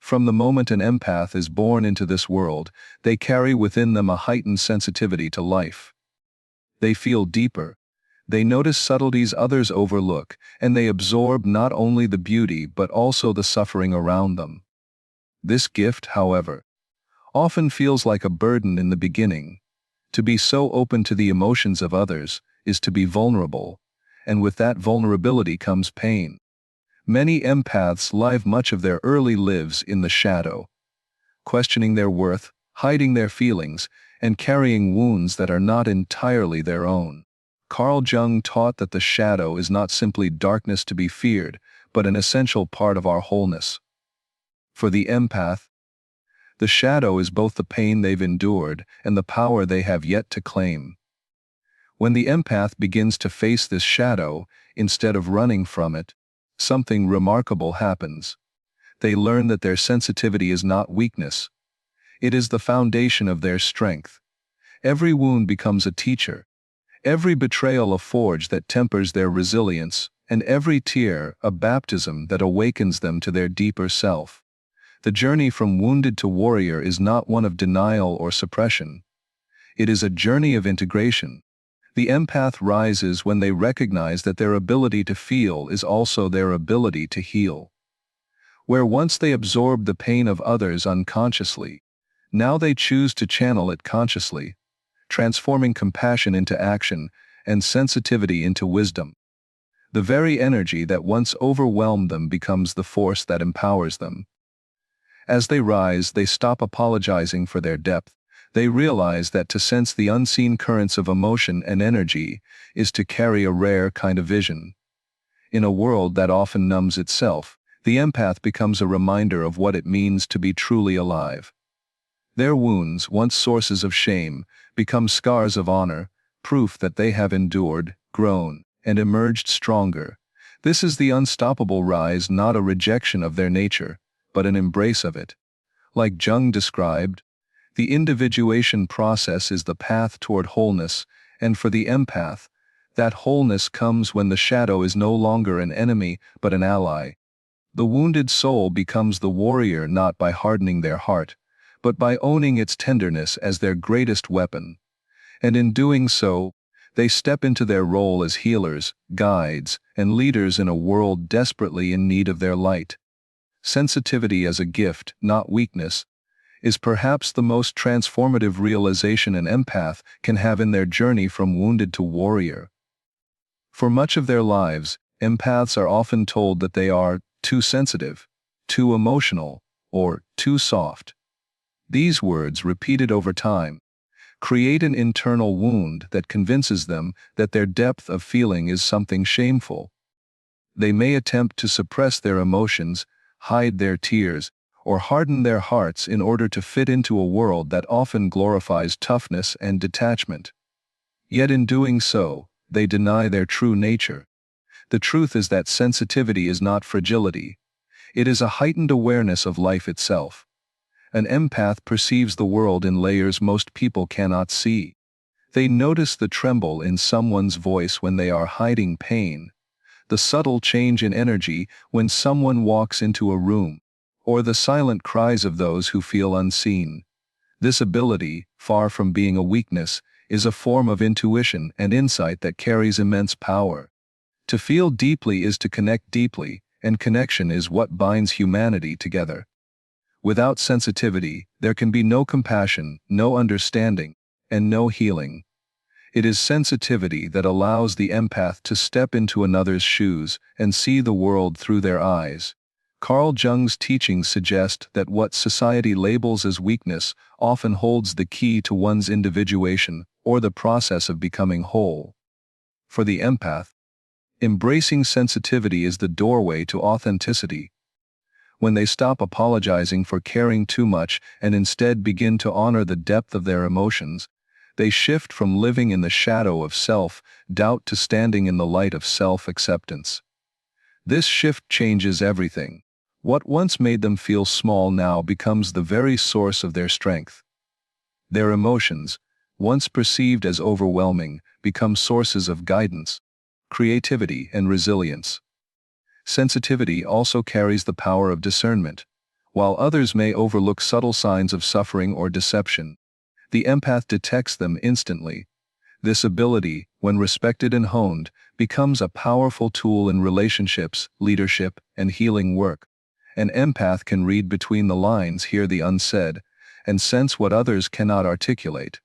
From the moment an empath is born into this world, they carry within them a heightened sensitivity to life. They feel deeper. They notice subtleties others overlook, and they absorb not only the beauty but also the suffering around them. This gift, however, often feels like a burden in the beginning. To be so open to the emotions of others is to be vulnerable, and with that vulnerability comes pain. Many empaths live much of their early lives in the shadow, questioning their worth, hiding their feelings, and carrying wounds that are not entirely their own. Carl Jung taught that the shadow is not simply darkness to be feared, but an essential part of our wholeness. For the empath, the shadow is both the pain they've endured and the power they have yet to claim. When the empath begins to face this shadow, instead of running from it, something remarkable happens. They learn that their sensitivity is not weakness. It is the foundation of their strength. Every wound becomes a teacher, every betrayal a forge that tempers their resilience, and every tear a baptism that awakens them to their deeper self. The journey from wounded to warrior is not one of denial or suppression. It is a journey of integration. The empath rises when they recognize that their ability to feel is also their ability to heal. Where once they absorbed the pain of others unconsciously, now they choose to channel it consciously, transforming compassion into action and sensitivity into wisdom. The very energy that once overwhelmed them becomes the force that empowers them. As they rise, they stop apologizing for their depth. They realize that to sense the unseen currents of emotion and energy is to carry a rare kind of vision. In a world that often numbs itself, the empath becomes a reminder of what it means to be truly alive. Their wounds, once sources of shame, become scars of honor, proof that they have endured, grown, and emerged stronger. This is the unstoppable rise, not a rejection of their nature, but an embrace of it. Like Jung described, the individuation process is the path toward wholeness, and for the empath, that wholeness comes when the shadow is no longer an enemy but an ally. The wounded soul becomes the warrior not by hardening their heart, but by owning its tenderness as their greatest weapon. And in doing so, they step into their role as healers, guides, and leaders in a world desperately in need of their light. Sensitivity as a gift, not weakness, is perhaps the most transformative realization an empath can have in their journey from wounded to warrior. For much of their lives, empaths are often told that they are too sensitive, too emotional, or too soft. These words, repeated over time, create an internal wound that convinces them that their depth of feeling is something shameful. They may attempt to suppress their emotions, hide their tears, or harden their hearts in order to fit into a world that often glorifies toughness and detachment. Yet in doing so, they deny their true nature. The truth is that sensitivity is not fragility. It is a heightened awareness of life itself. An empath perceives the world in layers most people cannot see. They notice the tremble in someone's voice when they are hiding pain, the subtle change in energy when someone walks into a room, or the silent cries of those who feel unseen. This ability, far from being a weakness, is a form of intuition and insight that carries immense power. To feel deeply is to connect deeply, and connection is what binds humanity together. Without sensitivity, there can be no compassion, no understanding, and no healing. It is sensitivity that allows the empath to step into another's shoes and see the world through their eyes. Carl Jung's teachings suggest that what society labels as weakness often holds the key to one's individuation or the process of becoming whole. For the empath, embracing sensitivity is the doorway to authenticity. When they stop apologizing for caring too much and instead begin to honor the depth of their emotions, they shift from living in the shadow of self-doubt to standing in the light of self-acceptance. This shift changes everything. What once made them feel small now becomes the very source of their strength. Their emotions, once perceived as overwhelming, become sources of guidance, creativity, and resilience. Sensitivity also carries the power of discernment. While others may overlook subtle signs of suffering or deception, the empath detects them instantly. This ability, when respected and honed, becomes a powerful tool in relationships, leadership, and healing work. An empath can read between the lines, hear the unsaid, and sense what others cannot articulate.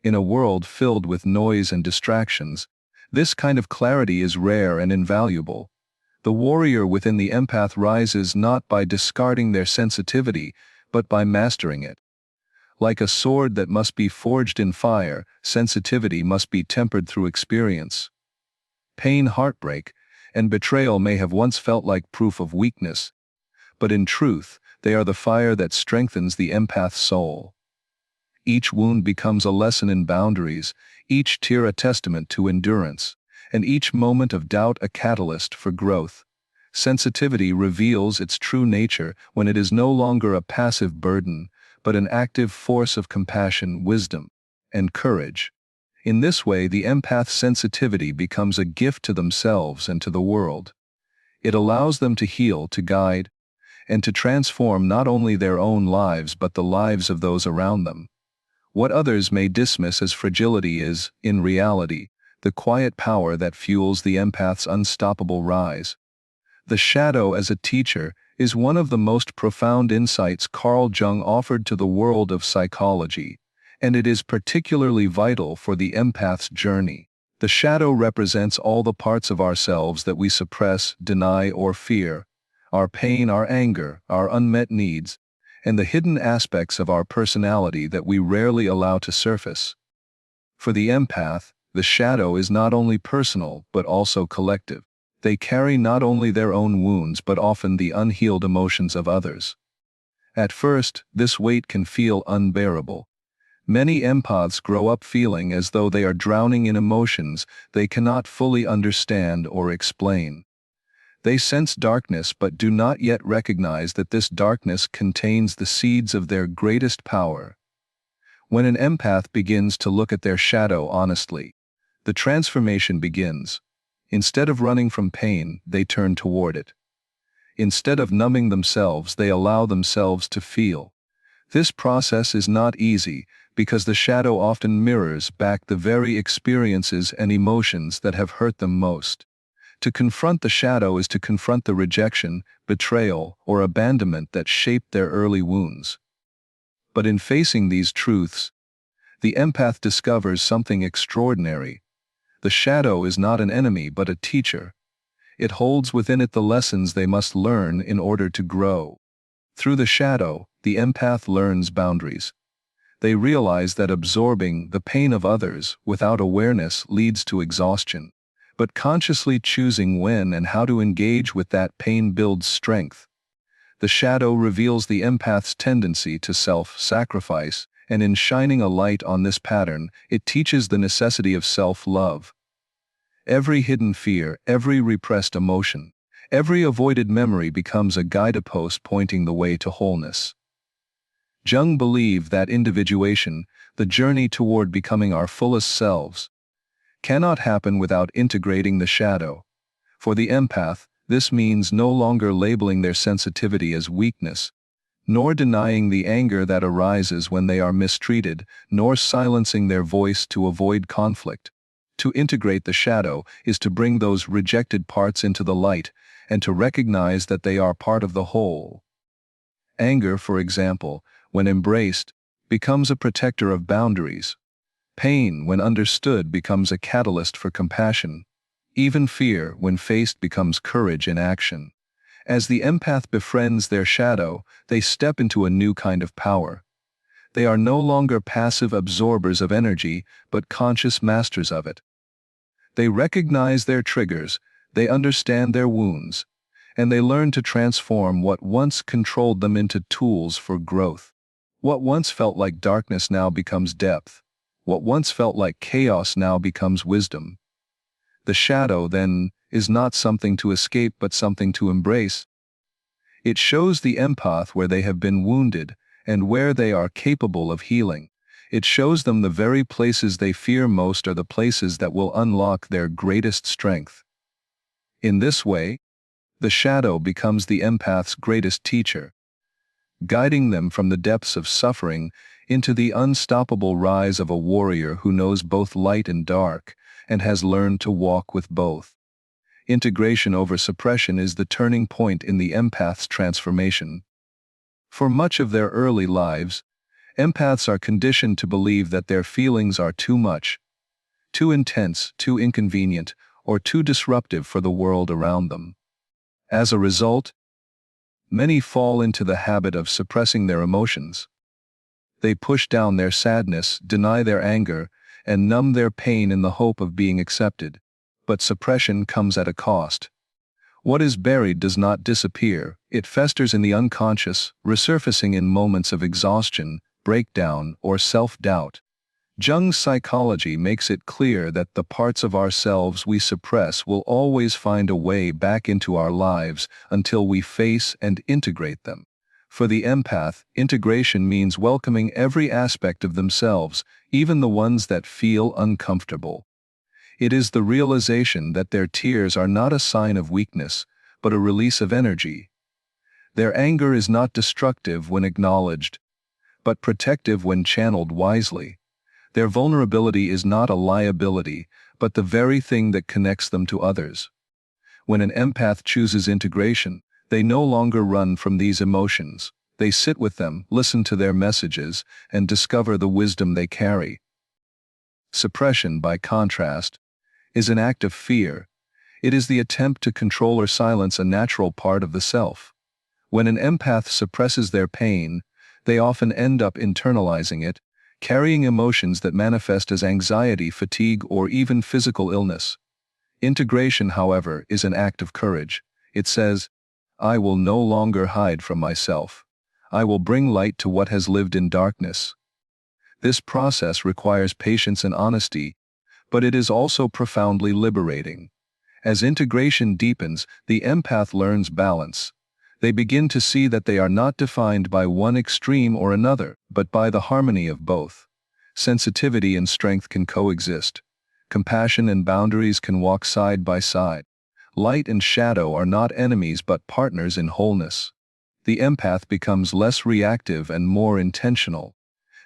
In a world filled with noise and distractions, this kind of clarity is rare and invaluable. The warrior within the empath rises not by discarding their sensitivity, but by mastering it. Like a sword that must be forged in fire, sensitivity must be tempered through experience. Pain, heartbreak, and betrayal may have once felt like proof of weakness, but in truth, they are the fire that strengthens the empath's soul. Each wound becomes a lesson in boundaries, each tear a testament to endurance, and each moment of doubt a catalyst for growth. Sensitivity reveals its true nature when it is no longer a passive burden, but an active force of compassion, wisdom, and courage. In this way, the empath's sensitivity becomes a gift to themselves and to the world. It allows them to heal, to guide, and to transform not only their own lives but the lives of those around them. What others may dismiss as fragility is, in reality, the quiet power that fuels the empath's unstoppable rise. The shadow as a teacher is one of the most profound insights Carl Jung offered to the world of psychology, and it is particularly vital for the empath's journey. The shadow represents all the parts of ourselves that we suppress, deny, or fear: our pain, our anger, our unmet needs, and the hidden aspects of our personality that we rarely allow to surface. For the empath, the shadow is not only personal but also collective. They carry not only their own wounds but often the unhealed emotions of others. At first, this weight can feel unbearable. Many empaths grow up feeling as though they are drowning in emotions they cannot fully understand or explain. They sense darkness but do not yet recognize that this darkness contains the seeds of their greatest power. When an empath begins to look at their shadow honestly, the transformation begins. Instead of running from pain, they turn toward it. Instead of numbing themselves, they allow themselves to feel. This process is not easy, because the shadow often mirrors back the very experiences and emotions that have hurt them most. To confront the shadow is to confront the rejection, betrayal, or abandonment that shaped their early wounds. But in facing these truths, the empath discovers something extraordinary. The shadow is not an enemy but a teacher. It holds within it the lessons they must learn in order to grow. Through the shadow, the empath learns boundaries. They realize that absorbing the pain of others without awareness leads to exhaustion, but consciously choosing when and how to engage with that pain builds strength. The shadow reveals the empath's tendency to self-sacrifice, and in shining a light on this pattern, it teaches the necessity of self-love. Every hidden fear, every repressed emotion, every avoided memory becomes a guidepost pointing the way to wholeness. Jung believed that individuation, the journey toward becoming our fullest selves, cannot happen without integrating the shadow. For the empath, this means no longer labeling their sensitivity as weakness, nor denying the anger that arises when they are mistreated, nor silencing their voice to avoid conflict. To integrate the shadow is to bring those rejected parts into the light, and to recognize that they are part of the whole. Anger, for example, when embraced, becomes a protector of boundaries. Pain, when understood, becomes a catalyst for compassion. Even fear, when faced, becomes courage in action. As the empath befriends their shadow, they step into a new kind of power. They are no longer passive absorbers of energy, but conscious masters of it. They recognize their triggers, they understand their wounds, and they learn to transform what once controlled them into tools for growth. What once felt like darkness now becomes depth. What once felt like chaos now becomes wisdom. The shadow, then, is not something to escape but something to embrace. It shows the empath where they have been wounded and where they are capable of healing. It shows them the very places they fear most are the places that will unlock their greatest strength. In this way, the shadow becomes the empath's greatest teacher. guiding them from the depths of suffering into the unstoppable rise of a warrior who knows both light and dark, and has learned to walk with both. Integration over suppression is the turning point in the empath's transformation. For much of their early lives, empaths are conditioned to believe that their feelings are too much, too intense, too inconvenient, or too disruptive for the world around them. As a result, many fall into the habit of suppressing their emotions. They push down their sadness, deny their anger, and numb their pain in the hope of being accepted. But suppression comes at a cost. What is buried does not disappear, it festers in the unconscious, resurfacing in moments of exhaustion, breakdown, or self-doubt. Jung's psychology makes it clear that the parts of ourselves we suppress will always find a way back into our lives until we face and integrate them. For the empath, integration means welcoming every aspect of themselves, even the ones that feel uncomfortable. It is the realization that their tears are not a sign of weakness, but a release of energy. Their anger is not destructive when acknowledged, but protective when channeled wisely. Their vulnerability is not a liability, but the very thing that connects them to others. When an empath chooses integration, they no longer run from these emotions. They sit with them, listen to their messages, and discover the wisdom they carry. Suppression, by contrast, is an act of fear. It is the attempt to control or silence a natural part of the self. When an empath suppresses their pain, they often end up internalizing it, carrying emotions that manifest as anxiety, fatigue, or even physical illness. Integration, however, is an act of courage. It says, "I will no longer hide from myself. I will bring light to what has lived in darkness." This process requires patience and honesty, but it is also profoundly liberating. As integration deepens, the empath learns balance. They begin to see that they are not defined by one extreme or another, but by the harmony of both. Sensitivity and strength can coexist. Compassion and boundaries can walk side by side. Light and shadow are not enemies but partners in wholeness. The empath becomes less reactive and more intentional,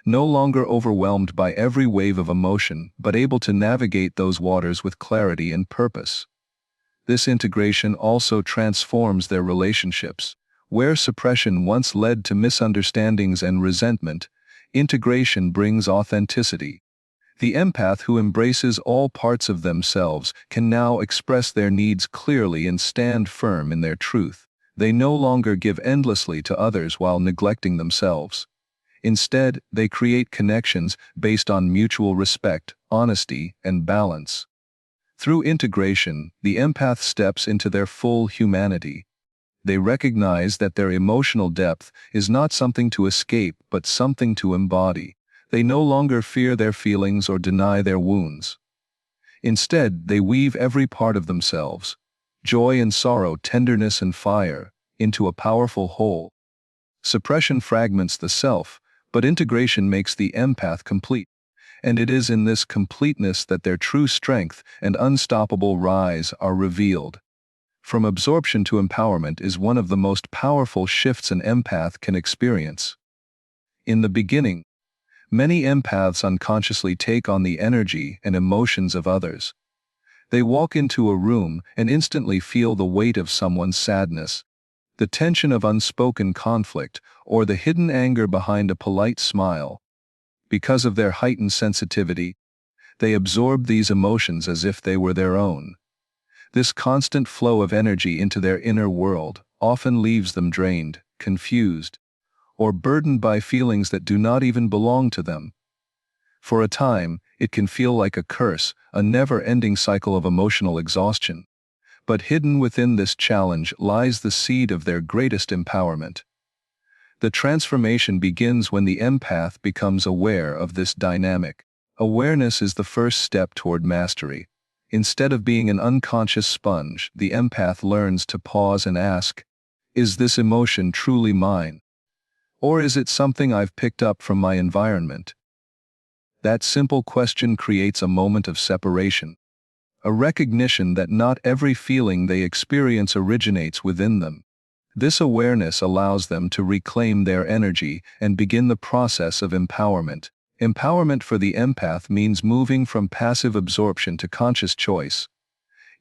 no longer overwhelmed by every wave of emotion, but able to navigate those waters with clarity and purpose. This integration also transforms their relationships. Where suppression once led to misunderstandings and resentment, integration brings authenticity. The empath who embraces all parts of themselves can now express their needs clearly and stand firm in their truth. They no longer give endlessly to others while neglecting themselves. Instead, they create connections based on mutual respect, honesty, and balance. Through integration, the empath steps into their full humanity. They recognize that their emotional depth is not something to escape but something to embody. They no longer fear their feelings or deny their wounds. Instead, they weave every part of themselves, joy and sorrow, tenderness and fire, into a powerful whole. Suppression fragments the self, but integration makes the empath complete. And it is in this completeness that their true strength and unstoppable rise are revealed. From absorption to empowerment is one of the most powerful shifts an empath can experience. In the beginning, many empaths unconsciously take on the energy and emotions of others. They walk into a room and instantly feel the weight of someone's sadness, the tension of unspoken conflict, or the hidden anger behind a polite smile. Because of their heightened sensitivity, they absorb these emotions as if they were their own. This constant flow of energy into their inner world often leaves them drained, confused, or burdened by feelings that do not even belong to them. For a time, it can feel like a curse, a never-ending cycle of emotional exhaustion. But hidden within this challenge lies the seed of their greatest empowerment. The transformation begins when the empath becomes aware of this dynamic. Awareness is the first step toward mastery. Instead of being an unconscious sponge, the empath learns to pause and ask, "Is this emotion truly mine? Or is it something I've picked up from my environment?" That simple question creates a moment of separation, a recognition that not every feeling they experience originates within them. This awareness allows them to reclaim their energy and begin the process of empowerment. Empowerment for the empath means moving from passive absorption to conscious choice.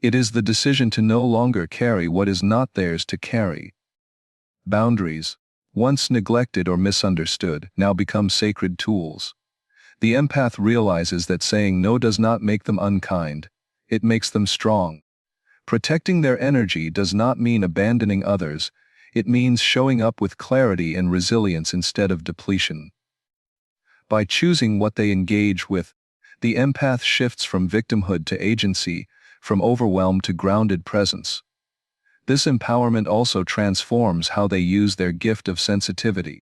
It is the decision to no longer carry what is not theirs to carry. Boundaries, once neglected or misunderstood, now become sacred tools. The empath realizes that saying no does not make them unkind, it makes them strong. Protecting their energy does not mean abandoning others, it means showing up with clarity and resilience instead of depletion. By choosing what they engage with, the empath shifts from victimhood to agency, from overwhelm to grounded presence. This empowerment also transforms how they use their gift of sensitivity.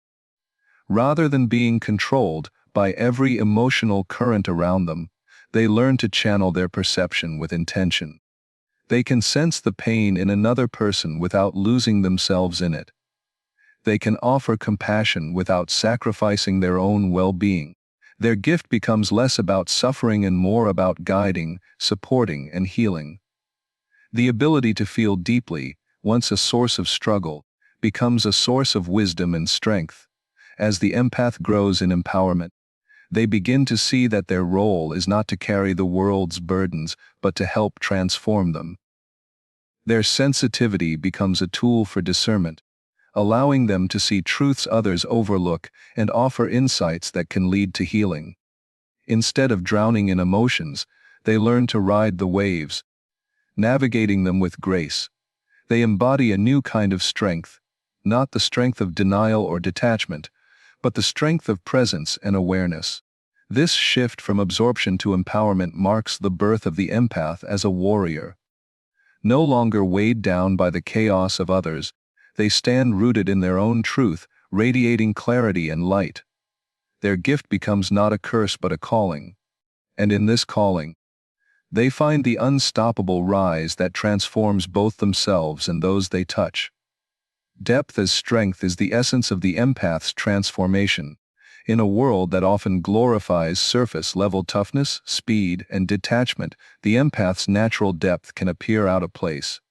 Rather than being controlled by every emotional current around them, they learn to channel their perception with intention. They can sense the pain in another person without losing themselves in it. They can offer compassion without sacrificing their own well-being. Their gift becomes less about suffering and more about guiding, supporting, and healing. The ability to feel deeply, once a source of struggle, becomes a source of wisdom and strength. As the empath grows in empowerment, they begin to see that their role is not to carry the world's burdens, but to help transform them. Their sensitivity becomes a tool for discernment, allowing them to see truths others overlook and offer insights that can lead to healing. Instead of drowning in emotions, they learn to ride the waves, navigating them with grace. They embody a new kind of strength, not the strength of denial or detachment, but the strength of presence and awareness. This shift from absorption to empowerment marks the birth of the empath as a warrior. No longer weighed down by the chaos of others, they stand rooted in their own truth, radiating clarity and light. Their gift becomes not a curse but a calling. And in this calling, they find the unstoppable rise that transforms both themselves and those they touch. Depth as strength is the essence of the empath's transformation. In a world that often glorifies surface-level toughness, speed, and detachment, the empath's natural depth can appear out of place.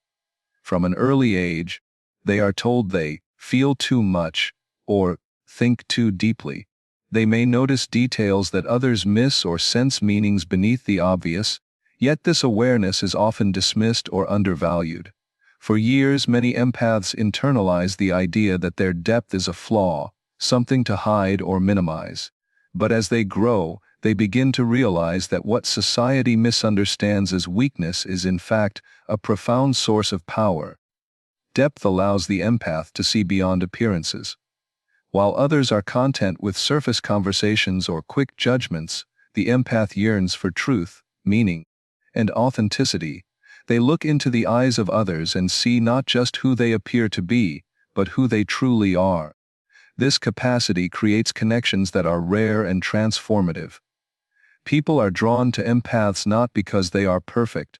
From an early age, they are told they feel too much or think too deeply. They may notice details that others miss or sense meanings beneath the obvious, yet this awareness is often dismissed or undervalued. For years, many empaths internalize the idea that their depth is a flaw, something to hide or minimize. But as they grow, they begin to realize that what society misunderstands as weakness is in fact a profound source of power. Depth allows the empath to see beyond appearances. While others are content with surface conversations or quick judgments, the empath yearns for truth, meaning, and authenticity. They look into the eyes of others and see not just who they appear to be, but who they truly are. This capacity creates connections that are rare and transformative. People are drawn to empaths not because they are perfect,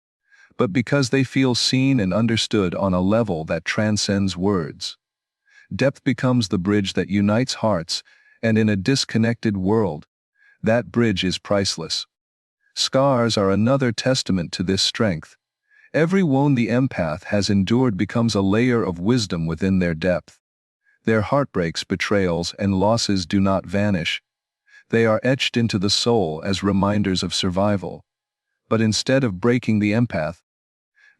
but because they feel seen and understood on a level that transcends words. Depth becomes the bridge that unites hearts, and in a disconnected world, that bridge is priceless. Scars are another testament to this strength. Every wound the empath has endured becomes a layer of wisdom within their depth. Their heartbreaks, betrayals, and losses do not vanish. They are etched into the soul as reminders of survival. But instead of breaking the empath,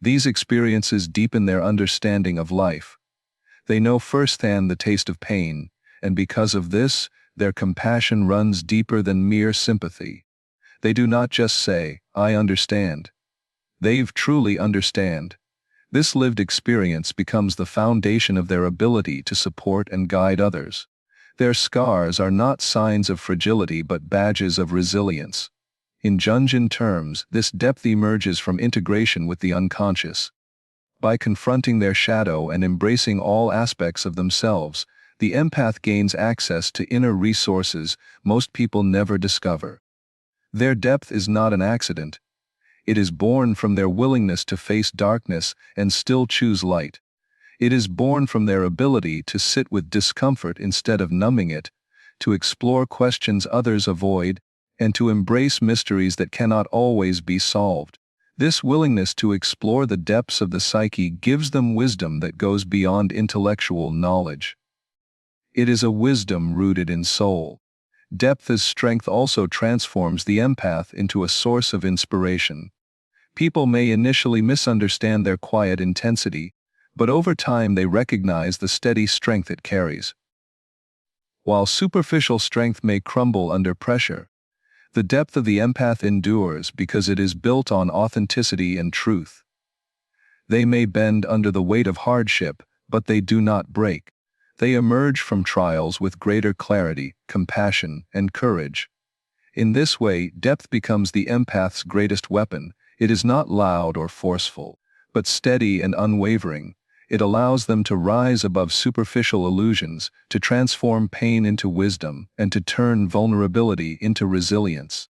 these experiences deepen their understanding of life. They know firsthand the taste of pain, and because of this, their compassion runs deeper than mere sympathy. They do not just say, "I understand." They truly understand. This lived experience becomes the foundation of their ability to support and guide others. Their scars are not signs of fragility but badges of resilience. In Jungian terms, this depth emerges from integration with the unconscious. By confronting their shadow and embracing all aspects of themselves, the empath gains access to inner resources most people never discover. Their depth is not an accident. It is born from their willingness to face darkness and still choose light. It is born from their ability to sit with discomfort instead of numbing it, to explore questions others avoid, and to embrace mysteries that cannot always be solved. This willingness to explore the depths of the psyche gives them wisdom that goes beyond intellectual knowledge. It is a wisdom rooted in soul. Depth as strength also transforms the empath into a source of inspiration. People may initially misunderstand their quiet intensity, but over time they recognize the steady strength it carries. While superficial strength may crumble under pressure, the depth of the empath endures because it is built on authenticity and truth. They may bend under the weight of hardship, but they do not break. They emerge from trials with greater clarity, compassion, and courage. In this way, depth becomes the empath's greatest weapon. It is not loud or forceful, but steady and unwavering. It allows them to rise above superficial illusions, to transform pain into wisdom, and to turn vulnerability into resilience.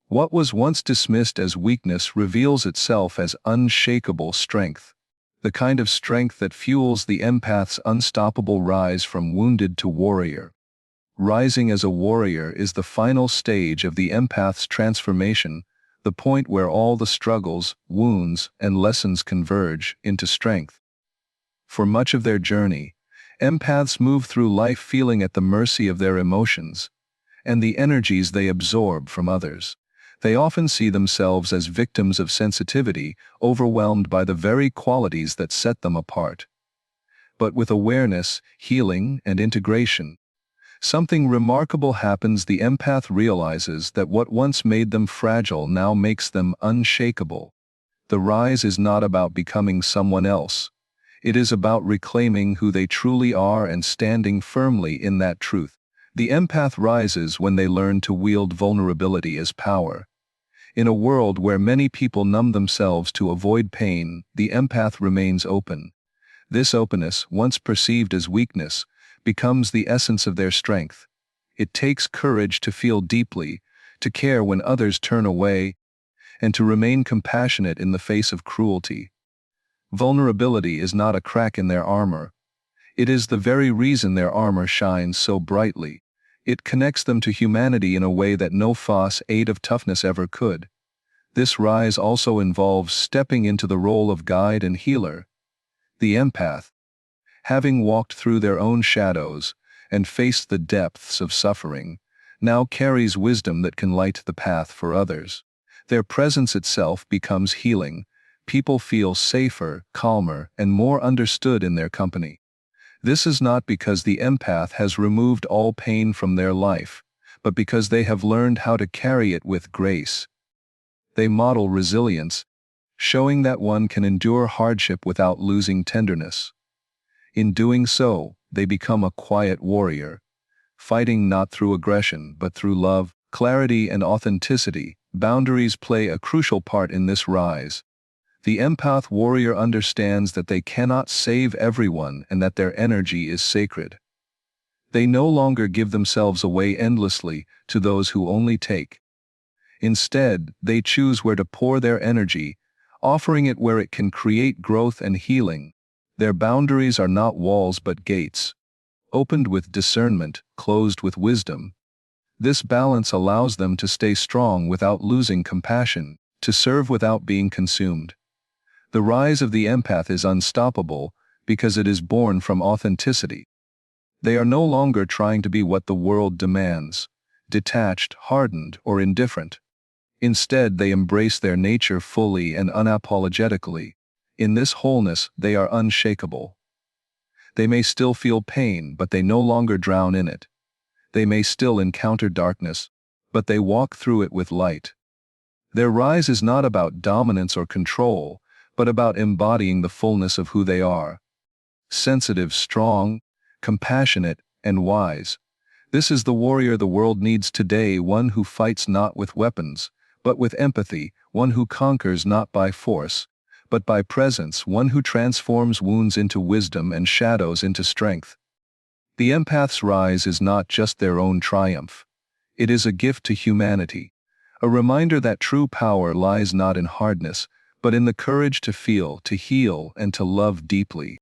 What was once dismissed as weakness reveals itself as unshakable strength. The kind of strength that fuels the empath's unstoppable rise from wounded to warrior. Rising as a warrior is the final stage of the empath's transformation, the point where all the struggles, wounds, and lessons converge into strength. For much of their journey, empaths move through life feeling at the mercy of their emotions and the energies they absorb from others. They often see themselves as victims of sensitivity, overwhelmed by the very qualities that set them apart. But with awareness, healing, and integration, something remarkable happens. The empath realizes that what once made them fragile now makes them unshakable. The rise is not about becoming someone else. It is about reclaiming who they truly are and standing firmly in that truth. The empath rises when they learn to wield vulnerability as power. In a world where many people numb themselves to avoid pain, the empath remains open. This openness, once perceived as weakness, becomes the essence of their strength. It takes courage to feel deeply, to care when others turn away, and to remain compassionate in the face of cruelty. Vulnerability is not a crack in their armor. It is the very reason their armor shines so brightly. It connects them to humanity in a way that no facade of toughness ever could. This rise also involves stepping into the role of guide and healer. The empath, having walked through their own shadows and faced the depths of suffering, now carries wisdom that can light the path for others. Their presence itself becomes healing. People feel safer, calmer, and more understood in their company. This is not because the empath has removed all pain from their life, but because they have learned how to carry it with grace. They model resilience, showing that one can endure hardship without losing tenderness. In doing so, they become a quiet warrior, fighting not through aggression but through love, clarity, and authenticity. Boundaries play a crucial part in this rise. The empath warrior understands that they cannot save everyone and that their energy is sacred. They no longer give themselves away endlessly to those who only take. Instead, they choose where to pour their energy, offering it where it can create growth and healing. Their boundaries are not walls but gates, opened with discernment, closed with wisdom. This balance allows them to stay strong without losing compassion, to serve without being consumed. The rise of the empath is unstoppable because it is born from authenticity. They are no longer trying to be what the world demands, detached, hardened, or indifferent. Instead, they embrace their nature fully and unapologetically. In this wholeness, they are unshakable. They may still feel pain, but they no longer drown in it. They may still encounter darkness, but they walk through it with light. Their rise is not about dominance or control, but about embodying the fullness of who they are. Sensitive, strong, compassionate, and wise. This is the warrior the world needs today, one who fights not with weapons, but with empathy, one who conquers not by force, but by presence, one who transforms wounds into wisdom and shadows into strength. The empath's rise is not just their own triumph. It is a gift to humanity, a reminder that true power lies not in hardness, but in the courage to feel, to heal, and to love deeply.